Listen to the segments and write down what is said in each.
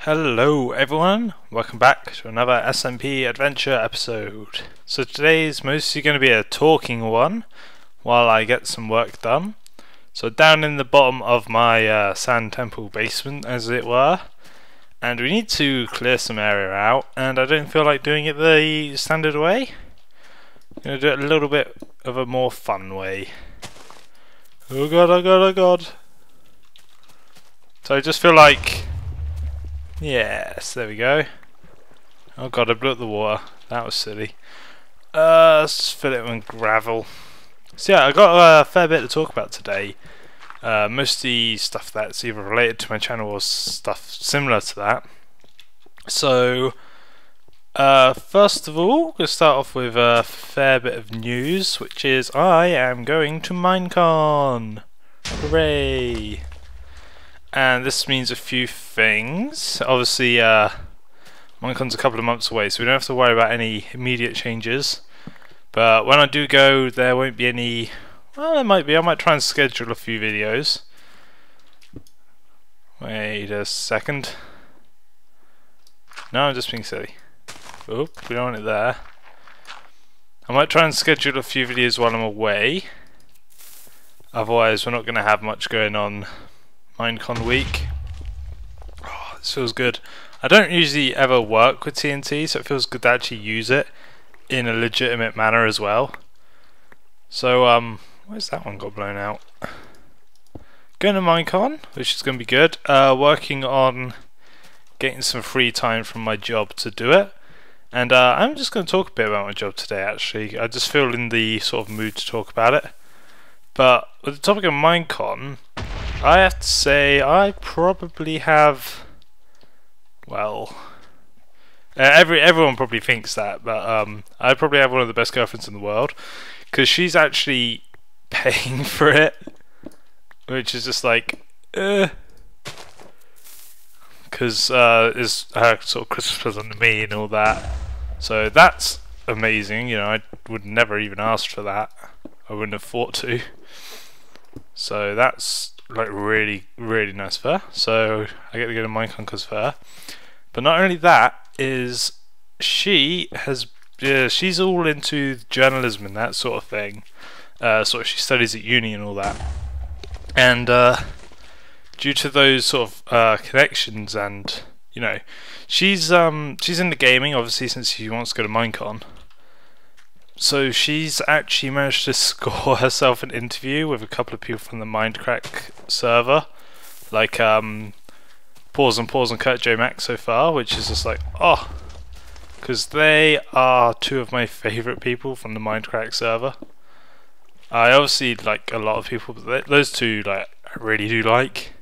Hello everyone, welcome back to another SMP adventure episode. So today's mostly going to be a talking one while I get some work done. So down in the bottom of my sand temple basement, as it were, and we need to clear some area out, and I don't feel like doing it the standard way. I'm going to do it a little bit of a more fun way. Oh god, oh god, oh god. So I just feel like... yes, there we go. Oh god, I blew up the water. That was silly. Let's just fill it with gravel. So yeah, I got a fair bit to talk about today. Mostly stuff that's either related to my channel or stuff similar to that. So, first of all, we'll start off with a fair bit of news, which is I am going to Minecon. Hooray! And this means a few things. Obviously, Minecon's a couple of months away, so we don't have to worry about any immediate changes. But when I do go, there won't be any... well, there might be. I might try and schedule a few videos. Wait a second. No, I'm just being silly. Oop, we don't want it there. I might try and schedule a few videos while I'm away. Otherwise, we're not going to have much going on Minecon week. Oh, this feels good. I don't usually ever work with TNT, so it feels good to actually use it in a legitimate manner as well. So, where's that one got blown out? Going to Minecon, which is going to be good. Working on getting some free time from my job to do it. And I'm just going to talk a bit about my job today, actually. I just feel in the sort of mood to talk about it. But with the topic of Minecon, I have to say I probably have, well, everyone probably thinks that, but I probably have one of the best girlfriends in the world, because she's actually paying for it, which is just like, because it's her sort of Christmas present to me and all that, so that's amazing. You know, I would never even ask for that. I wouldn't have thought to. So that's like really nice for her. So I get to go to Minecon because of her. But not only that, is she has she's all into journalism and that sort of thing. Sort of she studies at uni and all that. And due to those sort of connections, and you know, she's into gaming obviously since she wants to go to Minecon. So she's actually managed to score herself an interview with a couple of people from the Mindcrack server, like Pause and Kurt J Max so far, which is just like, oh, because they are two of my favourite people from the Mindcrack server. I obviously like a lot of people, but those two, like, I really do like.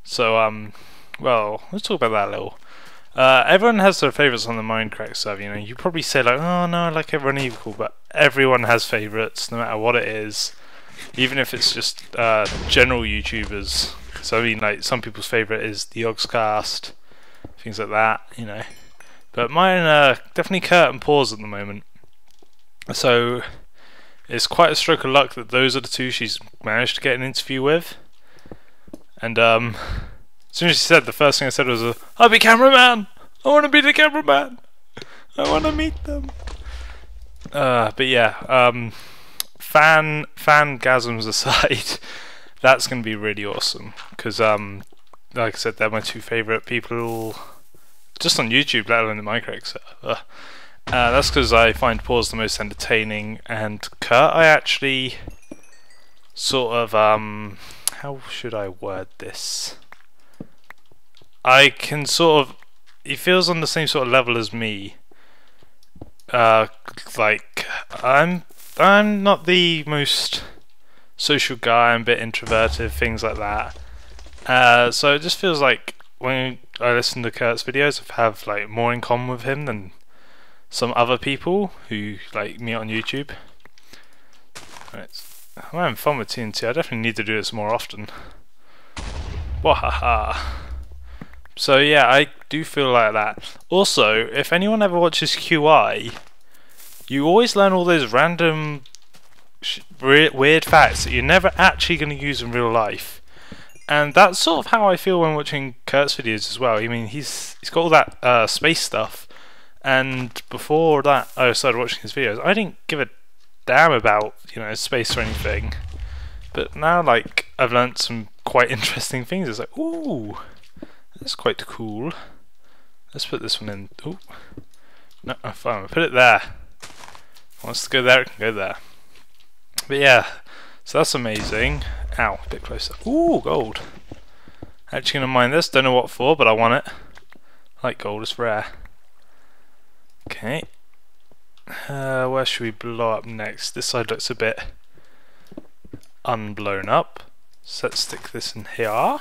So well, let's talk about that a little. Everyone has their favourites on the Minecraft server, you know. You probably say like, oh no, I like everyone equal, but everyone has favourites, no matter what it is. Even if it's just general YouTubers. So I mean, like, some people's favourite is the Yogscast, things like that, you know. But mine are definitely Kurt and Pause at the moment. So it's quite a stroke of luck that those are the two she's managed to get an interview with. And as soon as she said, the first thing I said was, I'll be cameraman! I want to be the cameraman! I want to meet them! But yeah, fangasms aside, that's going to be really awesome. Because, like I said, they're my two favourite people, just on YouTube, let alone the Minecraft server. That's because I find Pause the most entertaining, and Kurt, I actually sort of, how should I word this? I can sort of, he feels on the same sort of level as me. Like, I'm not the most social guy, I'm a bit introverted, things like that. So it just feels like when I listen to Kurt's videos, I have like more in common with him than some other people who like meet on YouTube. Right. I'm having fun with TNT, I definitely need to do this more often. Wahaha. So yeah, I do feel like that. Also, if anyone ever watches QI, you always learn all those random weird facts that you're never actually going to use in real life. And that's sort of how I feel when watching Kurt's videos as well. I mean, he's got all that space stuff, and before that I started watching his videos, I didn't give a damn about, you know, space or anything. But now, like, I've learnt some quite interesting things. It's like, ooh, that's quite cool. Let's put this one in. Ooh, no, fine, I'll put it there. Wants to go there, it can go there. But yeah, so that's amazing. Ow, a bit closer. Ooh, gold. Actually gonna mine this, don't know what for, but I want it. I like gold, it's rare. Okay. Where should we blow up next? This side looks a bit unblown up. So let's stick this in here.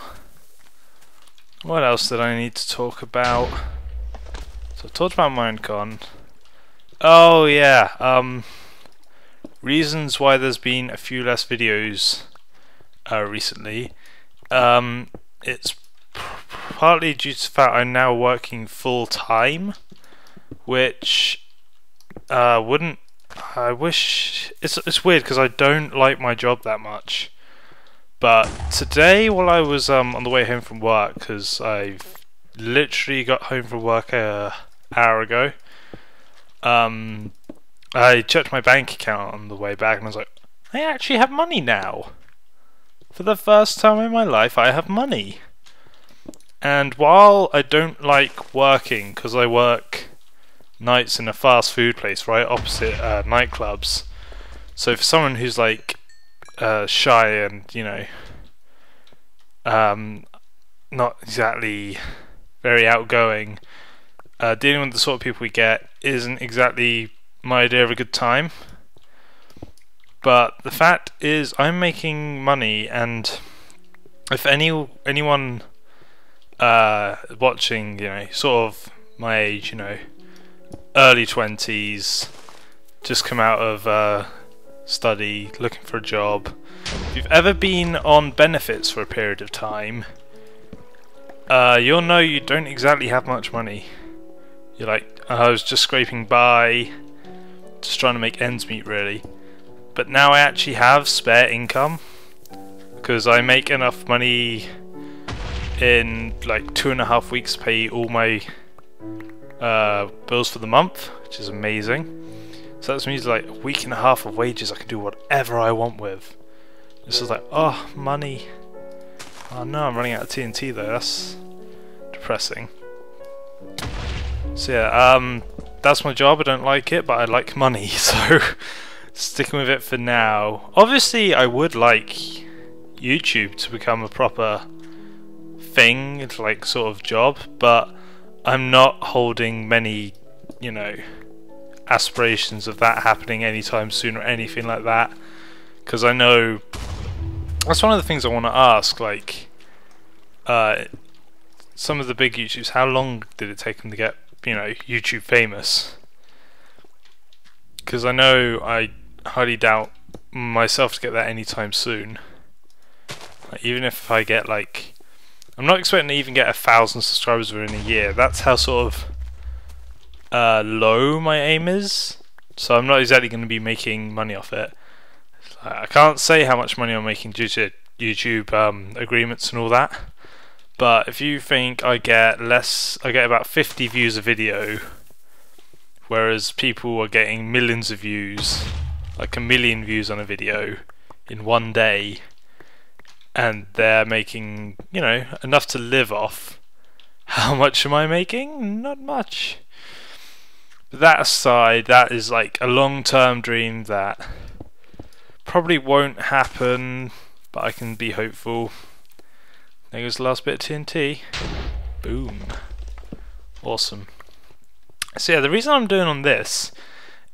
What else did I need to talk about? So I talked about Minecon. Oh yeah, reasons why there's been a few less videos recently. It's partly due to the fact I'm now working full time, which wouldn't. I wish it's weird because I don't like my job that much. But today, while I was on the way home from work, because I've literally got home from work an hour ago, I checked my bank account on the way back and I was like, I actually have money now. For the first time in my life, I have money. And while I don't like working, because I work nights in a fast food place right opposite nightclubs, so for someone who's like shy and, you know, not exactly very outgoing, dealing with the sort of people we get isn't exactly my idea of a good time. But the fact is, I'm making money, and if anyone watching, you know, sort of my age, you know, early 20s, just come out of study, looking for a job, if you've ever been on benefits for a period of time, you'll know you don't exactly have much money. You're like, I was just scraping by, just trying to make ends meet really. But now I actually have spare income, because I make enough money in like 2.5 weeks to pay all my bills for the month, which is amazing. So that means like a week and a half of wages I can do whatever I want with. This is like, oh, money. Oh no, I'm running out of TNT though, that's depressing. So yeah, that's my job, I don't like it, but I like money, so sticking with it for now. Obviously I would like YouTube to become a proper thing, it's like sort of job, but I'm not holding many, you know, aspirations of that happening anytime soon or anything like that, because I know that's one of the things I want to ask, like some of the big YouTubers, how long did it take them to get, you know, YouTube famous? Because I know I highly doubt myself to get that anytime soon. Like, even if I get like, I'm not expecting to even get 1,000 subscribers within a year. That's how sort of low my aim is. So I'm not exactly going to be making money off it. I can't say how much money I'm making due to YouTube agreements and all that. But if you think I get less, I get about 50 views a video, whereas people are getting millions of views, like 1 million views on a video in one day, and they're making, you know, enough to live off. How much am I making? Not much. But that aside, that is like a long-term dream that probably won't happen, but I can be hopeful. There goes the last bit of TNT. Boom. Awesome. So yeah, the reason I'm doing on this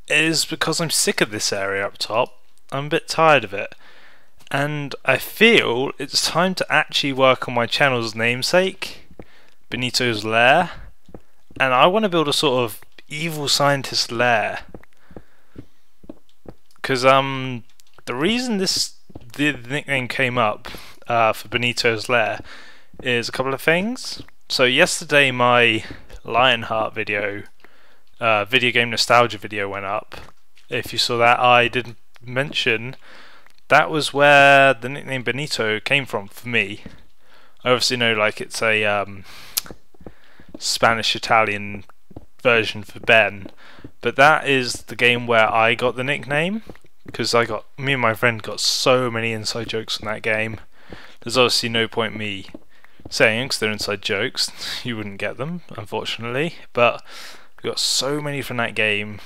is because I'm sick of this area up top. I'm a bit tired of it. And I feel it's time to actually work on my channel's namesake, Benito's Lair. And I want to build a sort of evil scientist lair. Because the reason the nickname came up for Benito's Lair is a couple of things. So yesterday my Lionheart video, video game nostalgia video went up. If you saw that, I didn't mention that was where the nickname Benito came from for me. I obviously know like it's a Spanish-Italian version for Ben, but that is the game where I got the nickname, because me and my friend got so many inside jokes from that game. There's obviously no point me saying, because they're inside jokes, you wouldn't get them, unfortunately, but we got so many from that game.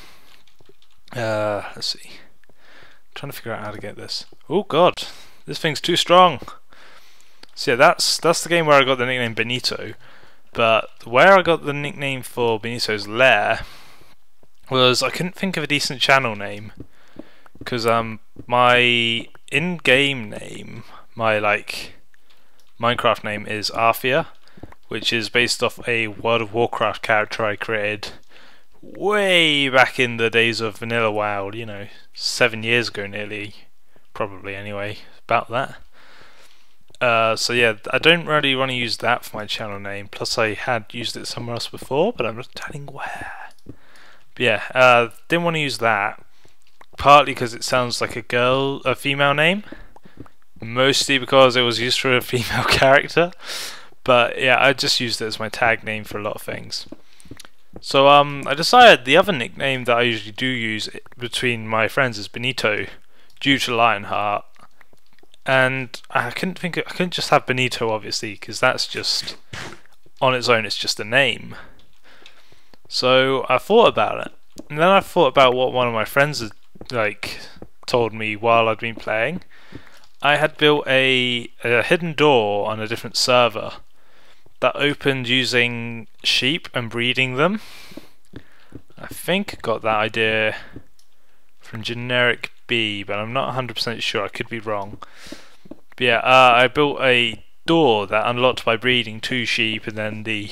Let's see. I'm trying to figure out how to get this. Oh god, this thing's too strong. So yeah, that's the game where I got the nickname Benito. But where I got the nickname for Benito's Lair was I couldn't think of a decent channel name, because my in-game name, my like Minecraft name is Arthia, which is based off a World of Warcraft character I created way back in the days of Vanilla WoW, you know, 7 years ago nearly, probably anyway, about that. So yeah, I don't really want to use that for my channel name, plus I had used it somewhere else before, but I'm not telling where. But yeah, didn't want to use that, partly because it sounds like a female name, mostly because it was used for a female character, but yeah, I just used it as my tag name for a lot of things. So I decided the other nickname that I usually do use between my friends is Benito, due to Lionheart. And I couldn't just have Benito, obviously, because that's just on its own, it's just a name. So I thought about it, and then I thought about what one of my friends had like told me while I'd been playing. I had built a hidden door on a different server that opened using sheep and breeding them. I think I got that idea from Generic B, but I'm not 100% sure, I could be wrong. But yeah, I built a door that unlocked by breeding 2 sheep, and then the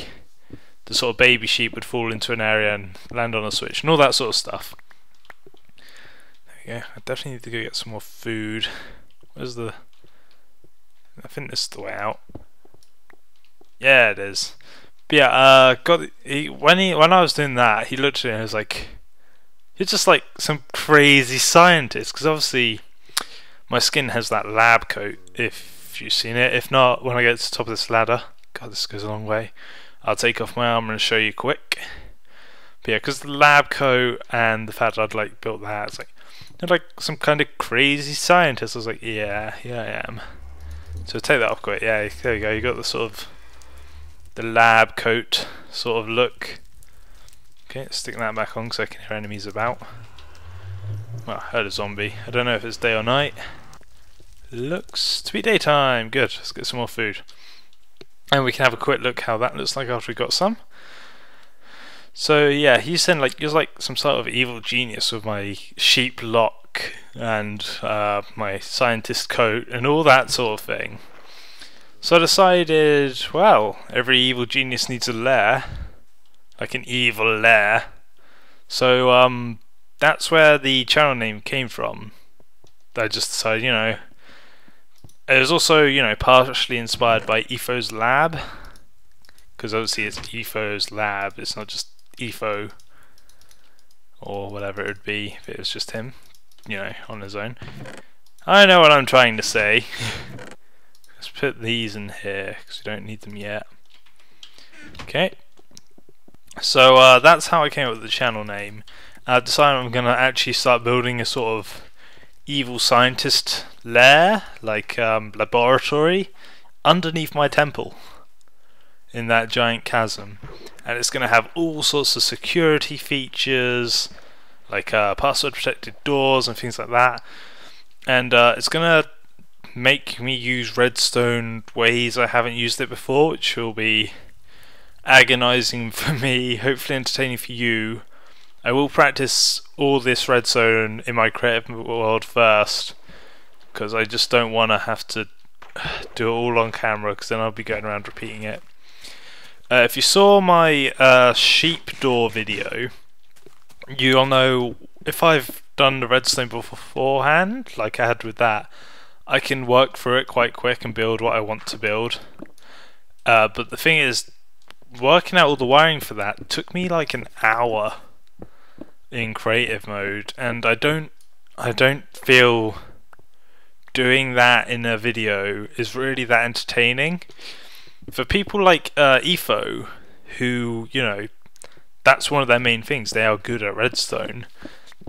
sort of baby sheep would fall into an area and land on a switch and all that sort of stuff. There we go. I definitely need to go get some more food. Where's the... I think this is the way out. Yeah, it is. But yeah, when I was doing that, he looked at me and was like, "You're just like some crazy scientist," because obviously my skin has that lab coat, if you've seen it. If not, when I get to the top of this ladder, god, this goes a long way, I'll take off my armor and show you quick. But yeah, because the lab coat and the fact I'd like built that, it's like, you're like some kind of crazy scientist. I was like, yeah, I am. So take that off quick. Yeah, there you go. You got the sort of the lab coat sort of look. Okay, stick that back on so I can hear enemies about. Well, I heard a zombie. I don't know if it's day or night. Looks to be daytime. Good. Let's get some more food. And we can have a quick look how that looks like after we got some. So yeah, he said like he was like some sort of evil genius with my sheep lock and my scientist coat and all that sort of thing. So I decided, well, every evil genius needs a lair, like an evil lair. So that's where the channel name came from. I just decided, you know, it was also, you know, partially inspired by Etho's lab, because obviously it's Etho's lab, it's not just Etho or whatever it would be if it was just him, you know, on his own. I know what I'm trying to say. Let's put these in here because we don't need them yet. Okay, so that's how I came up with the channel name. I decided I'm going to actually start building a sort of evil scientist lair, like laboratory, underneath my temple in that giant chasm, and it's going to have all sorts of security features, like password protected doors and things like that, and it's going to make me use redstone ways I haven't used it before, which will be agonizing for me, hopefully entertaining for you. I will practice all this redstone in my creative world first, because I just don't want to have to do it all on camera, because then I'll be going around repeating it. If you saw my sheep door video, you'll know if I've done the redstone beforehand, like I had with that, I can work through it quite quick and build what I want to build. But the thing is, working out all the wiring for that took me like an hour in creative mode, and I don't feel doing that in a video is really that entertaining. for people like Efo, who, you know, that's one of their main things, they are good at redstone,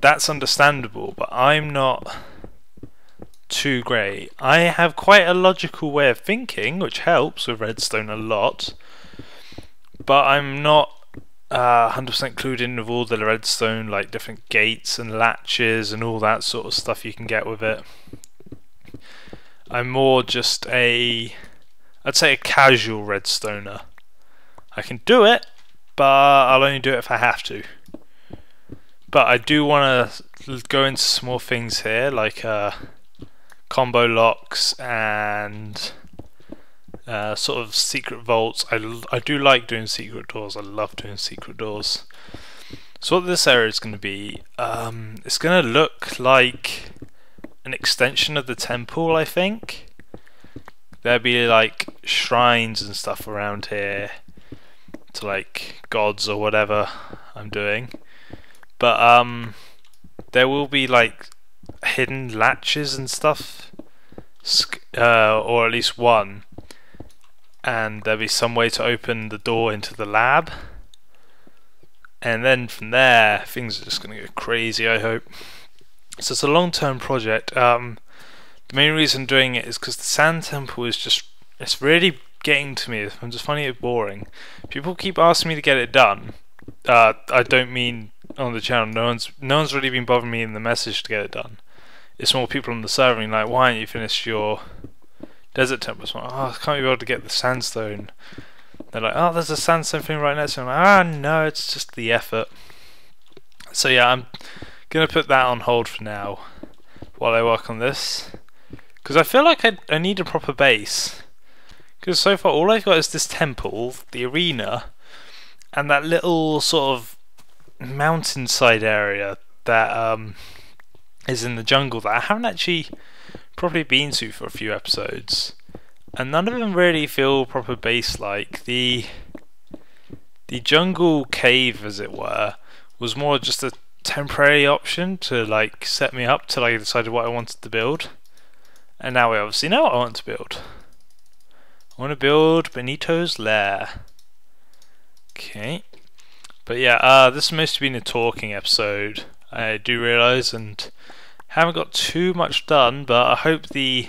that's understandable, but I'm not too great. I have quite a logical way of thinking, which helps with redstone a lot, but I'm not 100% clued in with all the redstone, like different gates and latches and all that sort of stuff you can get with it. I'm more just I'd say a casual redstoner. I can do it, but I'll only do it if I have to. But I do want to go into some more things here, like combo locks and sort of secret vaults. I do like doing secret doors. I love doing secret doors. So what this area is going to be, it's going to look like an extension of the temple, I think. There'll be like shrines and stuff around here to like gods or whatever I'm doing. But there will be like hidden latches and stuff, or at least one. And there'll be some way to open the door into the lab. And then from there, things are just going to go crazy, I hope. So it's a long-term project. The main reason I'm doing it is because the sand temple is just, it's really getting to me. I'm just finding it boring. People keep asking me to get it done. I don't mean on the channel. No one's really been bothering me in the message to get it done. It's more people on the server being like, why haven't you finished your desert temple? So I'm like, I can't be able to get the sandstone. They're like, oh, there's a sandstone thing right next to me. I'm like, no, it's just the effort. So yeah, I'm gonna put that on hold for now while I work on this, because I feel like I need a proper base. Because so far all I've got is this temple, the arena, and that little sort of mountainside area that is in the jungle that I haven't actually probably been to for a few episodes, and none of them really feel proper base-like. The jungle cave, as it were, was more just a temporary option to like set me up till I decided what I wanted to build, and now I obviously know what I want to build. I want to build Benito's Lair. Okay, but yeah, this has mostly been a talking episode, I do realise, and haven't got too much done, but I hope the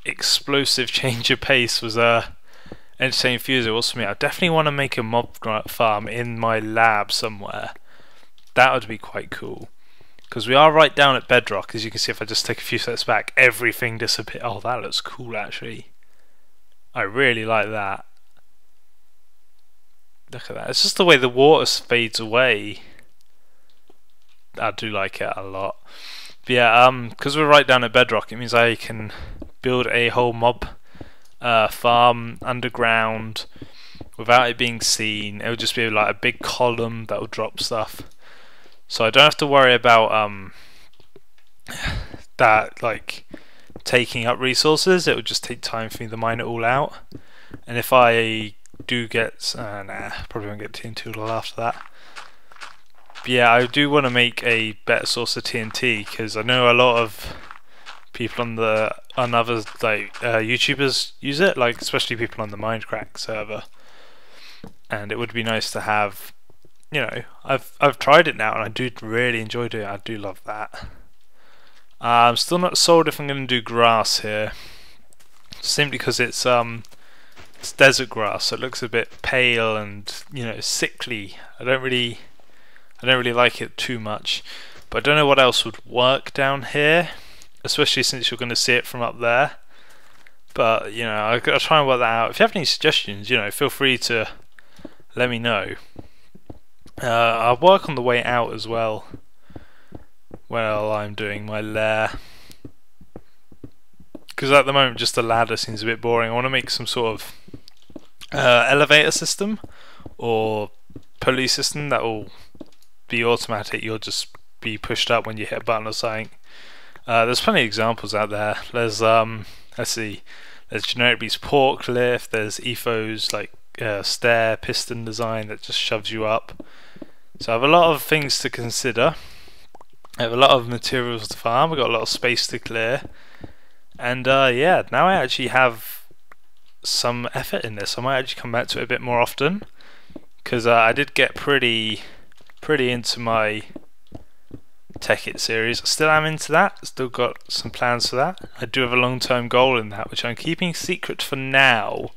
explosive change of pace was entertaining for you as it was for me. I definitely want to make a mob farm in my lab somewhere. That would be quite cool, because we are right down at bedrock. As you can see, if I just take a few steps back, everything disappears. Oh, that looks cool actually. I really like that. Look at that. It's just the way the water fades away. I do like it a lot. But yeah, because we're right down at bedrock, it means I can build a whole mob farm underground without it being seen. It would just be like a big column that will drop stuff. So I don't have to worry about that like taking up resources. It would just take time for me to mine it all out. And if I do get probably won't get TNT till after that. But yeah, I do want to make a better source of TNT, because I know a lot of people on other like YouTubers use it, like especially people on the Minecraft server. And it would be nice to have, you know, I've tried it now and I do really enjoy doing it. I do love that. I'm still not sold if I'm going to do grass here, simply because it's desert grass, so it looks a bit pale and, you know, sickly. I don't really like it too much, but I don't know what else would work down here, especially since you're going to see it from up there. But you know, I'll try and work that out. If you have any suggestions, you know, feel free to let me know. I'll work on the way out as well while I'm doing my lair, because at the moment just the ladder seems a bit boring. I want to make some sort of elevator system or pulley system that will be automatic. You'll just be pushed up when you hit a button or something. There's plenty of examples out there. There's let's see, there's Generic Beast Forklift, there's Efo's like stair piston design that just shoves you up. So I have a lot of things to consider. I have a lot of materials to farm, I've got a lot of space to clear, and yeah, now I actually have some effort in this. I might actually come back to it a bit more often, because I did get pretty into my Tech-It series. I still am into that, still got some plans for that. I do have a long-term goal in that, which I'm keeping secret for now,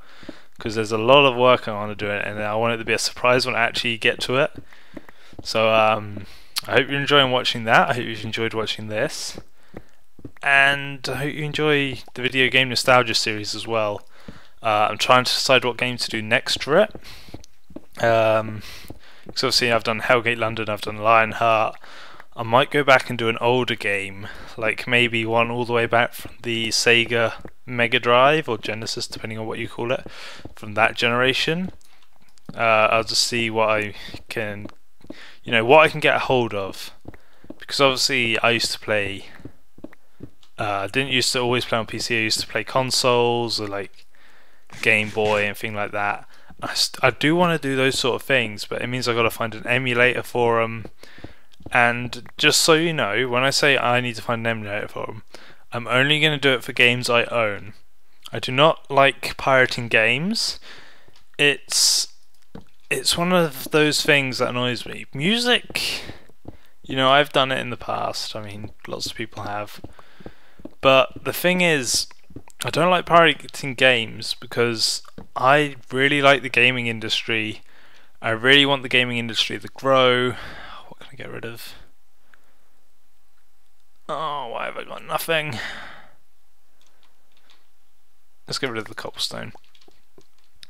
because there's a lot of work I want to do it, and I want it to be a surprise when I actually get to it. So I hope you're enjoying watching that. I hope you've enjoyed watching this, and I hope you enjoy the video game nostalgia series as well. I'm trying to decide what game to do next for it. Because obviously I've done Hellgate London, I've done Lionheart. I might go back and do an older game, like maybe one all the way back from the Sega Mega Drive or Genesis, depending on what you call it, from that generation. I'll just see what I can, what I can get a hold of, because obviously I used to play. Didn't used to always play on PC. I used to play consoles or like Game Boy and things like that. I do want to do those sort of things, but it means I've got to find an emulator for them. And just so you know, when I say I need to find an emulator for them, I'm only going to do it for games I own. I do not like pirating games. It's one of those things that annoys me. Music, I've done it in the past. I mean, lots of people have. But the thing is, I don't like pirating games because I really like the gaming industry. I really want the gaming industry to grow. What can I get rid of? Oh, why have I got nothing? Let's get rid of the cobblestone.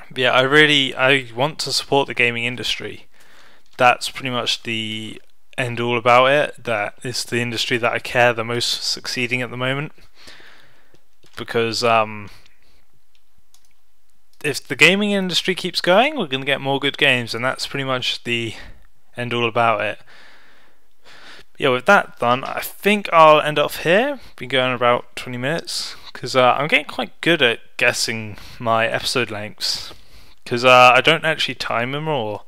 But yeah, I want to support the gaming industry. That's pretty much the end all about it. That is the industry that I care the most succeeding at the moment. Because if the gaming industry keeps going, we're going to get more good games, and that's pretty much the end all about it. Yeah, with that done, I think I'll end off here. Been going about 20 minutes, because I'm getting quite good at guessing my episode lengths, because I don't actually time them or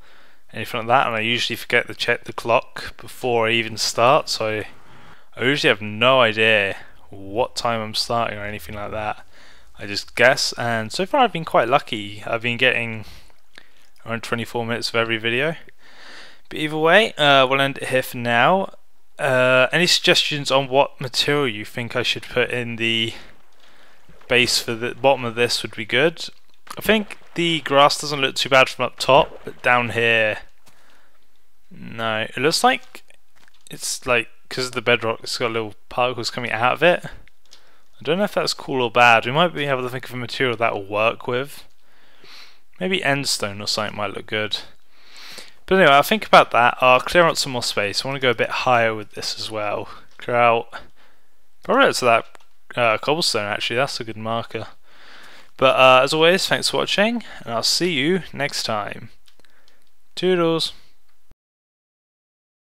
anything like that, and I usually forget to check the clock before I even start, so I usually have no idea what time I'm starting or anything like that. I just guess, and so far I've been quite lucky. I've been getting around 24 minutes of every video. But either way, we'll end it here for now. Any suggestions on what material you think I should put in the base for the bottom of this would be good. I think the grass doesn't look too bad from up top, but down here, no, it looks like it's like, because of the bedrock, it's got little particles coming out of it. I don't know if that's cool or bad. We might be able to think of a material that will work with. Maybe endstone or something might look good. But anyway, I'll think about that. I'll clear out some more space. I want to go a bit higher with this as well. Clear out probably up to that cobblestone actually. That's a good marker. But as always, thanks for watching, and I'll see you next time. Toodles!